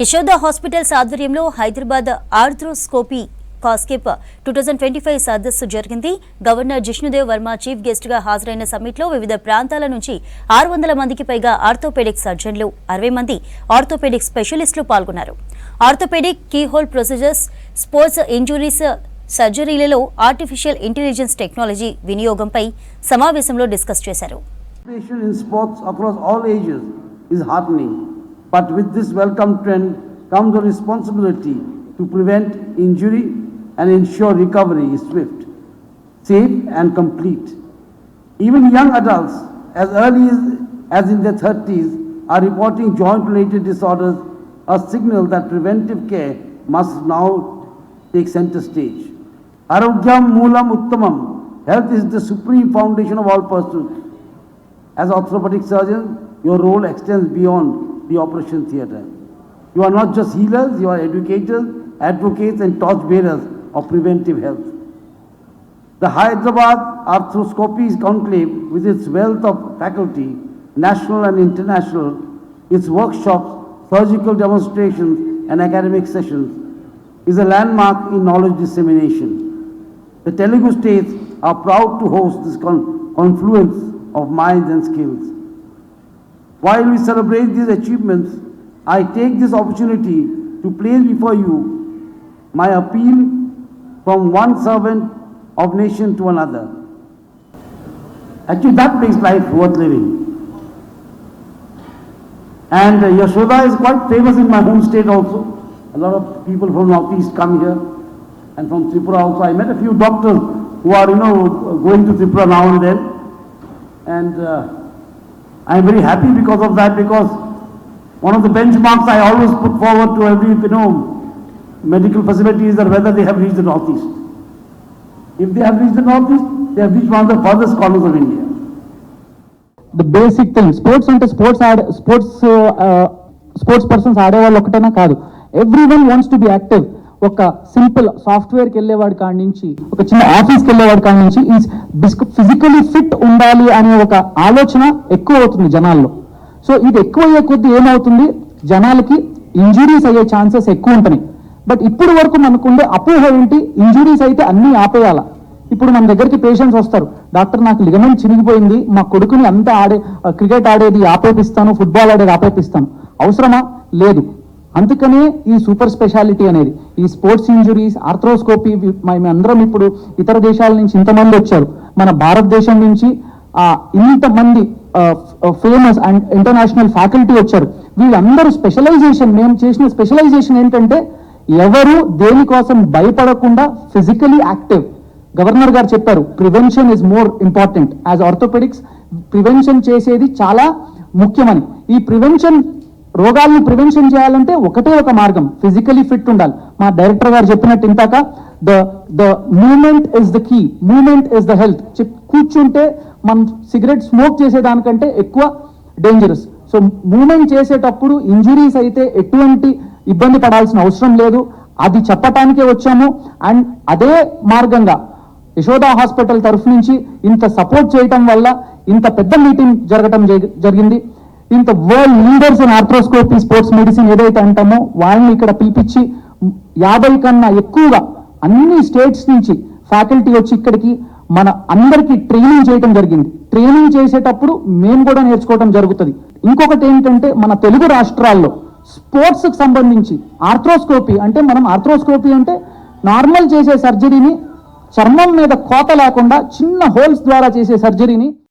Yashoda hospitals ఆధ్వర్యంలో Hyderabad arthroscopy కాస్కెప్ 2025 సదస్సు జరిగింది. Governor Jishnu Dev Varma chief guest గా హాజరైన సమ్మిట్ లో వివిధ ప్రాంతాల నుంచి 600 మందికి పైగా ఆర్థోపెడిక్ సర్జన్లు, 60 మంది ఆర్థోపెడిక్ స్పెషలిస్టులు పాల్గొన్నారు. Orthopaedic keyhole procedures, sports injuries సర్జరీలలో ఆర్టిఫిషియల్ ఇంటెలిజెన్స్ టెక్నాలజీ వినియోగంపై సమావేశంలో డిస్కస్ చేశారు. But with this welcome trend comes the responsibility to prevent injury and ensure recovery is swift, safe and complete. Even young adults as early as in their 30s are reporting joint-related disorders, a signal that preventive care must now take center stage. Arogyam Moolam Uttamam. Health is the supreme foundation of all pursuits. As orthopedic surgeon, your role extends beyond the operation theatre. You are not just healers, you are educators, advocates and torchbearers of preventive health. The Hyderabad Arthroscopy Conclave, with its wealth of faculty, national and international, its workshops, surgical demonstrations and academic sessions, is a landmark in knowledge dissemination. The Telugu states are proud to host this confluence of minds and skills. While we celebrate these achievements, I take this opportunity to place before you my appeal from one servant of nation to another. Actually, that makes life worth living. And Yashoda is quite famous in my home state also. A lot of people from Northeast come here, and from Tripura also. I met a few doctors who are, going to Tripura now and then. And I am very happy because of that, because one of the benchmarks I always put forward to every medical facility is that whether they have reached the Northeast. If they have reached the Northeast, they have reached one of the farthest corners of India. The basic thing, sports persons ఆడేవాళ్ళు ఒకటేనా కాదు. Everyone wants to be active. ఒక simple సాఫ్ట్వేర్కి వెళ్ళేవాడి కాడి నుంచి, ఒక చిన్న ఆఫీస్కి వెళ్ళేవాడి కాడి నుంచి ఫిజికలీ ఫిట్ ఉండాలి అనే ఒక ఆలోచన ఎక్కువ అవుతుంది జనాల్లో. సో ఇది ఎక్కువ అయ్యే కొద్దీ ఏమవుతుంది, జనాలకి ఇంజురీస్ అయ్యే ఛాన్సెస్ ఎక్కువ ఉంటున్నాయి. బట్ ఇప్పుడు వరకు మనకుండే అపోహ ఏంటి, ఇంజురీస్ అయితే అన్నీ ఆపేయాల. ఇప్పుడు మన దగ్గరికి పేషెంట్స్ వస్తారు, డాక్టర్ నాకు లిగమెంట్ చిరిగిపోయింది, మా కొడుకుని అంతా క్రికెట్ ఆడేది ఆపేపిస్తాను, ఫుట్బాల్ ఆడేది ఆపేపిస్తాను. అవసరమా? లేదు. అందుకనే ఈ సూపర్ స్పెషాలిటీ అనేది, ఈ స్పోర్ట్స్ ఇంజురీస్, ఆర్థ్రోస్కోపీ, మేమందరం ఇప్పుడు ఇతర దేశాల నుంచి ఇంతమంది వచ్చారు, మన భారతదేశం నుంచి ఇంతమంది ఫేమస్ అండ్ ఇంటర్నేషనల్ ఫ్యాకల్టీ వచ్చారు. వీళ్ళందరూ స్పెషలైజేషన్, మేము చేసిన స్పెషలైజేషన్ ఏంటంటే ఎవరు దేనికోసం భయపడకుండా ఫిజికలీ యాక్టివ్. గవర్నర్ గారు చెప్పారు, prevention is more important. As orthopaedics prevention చేసేది చాలా ముఖ్యమని. ఈ రోగాలను ప్రివెన్షన్ చేయాలంటే ఒకటే ఒక మార్గం, ఫిజికలీ ఫిట్ ఉండాలి. మా డైరెక్టర్ గారు చెప్పినట్టు ఇంతాక the movement is the key, movement is the health. కూర్చుంటే మనం సిగరెట్ స్మోక్ చేసేదానికంటే ఎక్కువ డేంజరస్. సో మూమెంట్ చేసేటప్పుడు ఇంజురీస్ అయితే ఎటువంటి ఇబ్బంది పడాల్సిన అవసరం లేదు. అది చెప్పటానికే వచ్చాము. అండ్ అదే మార్గంగా యశోదా హాస్పిటల్ తరఫు నుంచి ఇంత సపోర్ట్ చేయటం వల్ల ఇంత పెద్ద మీటింగ్ జరగటం జరిగింది. ఇంత world leaders in arthroscopy sports medicine ఏదైతే అంటామో వాళ్ళని ఇక్కడ పిలిపించి 50 కన్నా ఎక్కువగా అన్ని స్టేట్స్ నుంచి ఫ్యాకల్టీ వచ్చి ఇక్కడికి మన అందరికీ ట్రైనింగ్ చేయడం జరిగింది. ట్రైనింగ్ చేసేటప్పుడు మేము కూడా నేర్చుకోవడం జరుగుతుంది. ఇంకొకటి ఏంటంటే మన తెలుగు రాష్ట్రాల్లో స్పోర్ట్స్కి సంబంధించి ఆర్థ్రోస్కోపీ అంటే, మనం ఆర్థ్రోస్కోపీ అంటే నార్మల్ చేసే సర్జరీని, చర్మం మీద కోత లేకుండా చిన్న హోల్స్ ద్వారా చేసే సర్జరీని